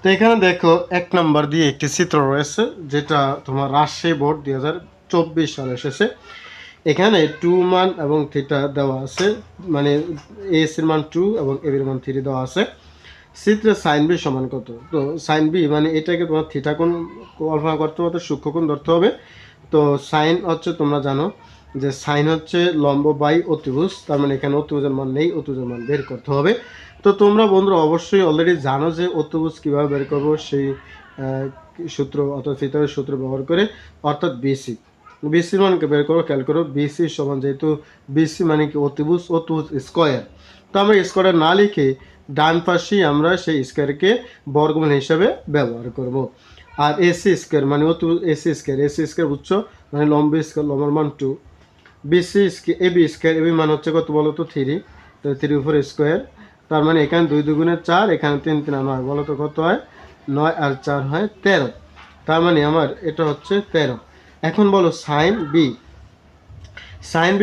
তো এখানে দেখো 1 নম্বর দিয়ে একটি চিত্র রয়েছে, যেটা তোমার রাজশাহী বোর্ড 2024 সালে এসেছে। এখানে 2 মান এবং থিটা দেওয়া আছে, মানে এস এর মান 2 এবং এ এর মান 3 দেওয়া আছে। চিত্রে সাইন বি সমান কত? তো সাইন বি মানে এটাকে তোমার থিটা কোণ কল্পনা করতে হবে, সূক্ষ্মকোণ ধরতে হবে। তো সাইন হচ্ছে, তোমরা জানো যে সাইন হচ্ছে লম্ব বাই অতিভুজ, তার মানে এখানে অতিভুজের মান নেই, অতিভুজের মান বের করতে হবে। তো তোমরা বন্ধুরা অবশ্যই অলরেডি জানো যে অতিভুজ কীভাবে বের করবো, সেই সূত্র অর্থাৎ থিটার সূত্র ব্যবহার করে, অর্থাৎ বিসি বিসির মানকে বের করো। খেয়াল করো বিসি সমান, যেহেতু বিসি মানে কি অতিভুজ, অতিভুজ স্কোয়ার, তো আমরা স্কোয়ার না লিখে ডান পাশেই আমরা সেই স্কোয়ারকে বর্গমূল হিসাবে ব্যবহার করব। আর এসি স্কোয়ার মানে অতিভুজ, এসি স্কোয়ার বুঝছো, মানে লম্ব স্কোয়ার, লম্বের মান 2, BC square AB square, AB মান হচ্ছে কত বলো তো 3, তো 3 উপর স্কোয়ার, তার মানে এখানে 2 দুগুণে 4, এখানে 3 3 9, বলো তো কত হয়? 9 আর 4 হয় 13, তার মানে আমার এটা হচ্ছে 13। এখন বলো সাইন বি, সাইন বি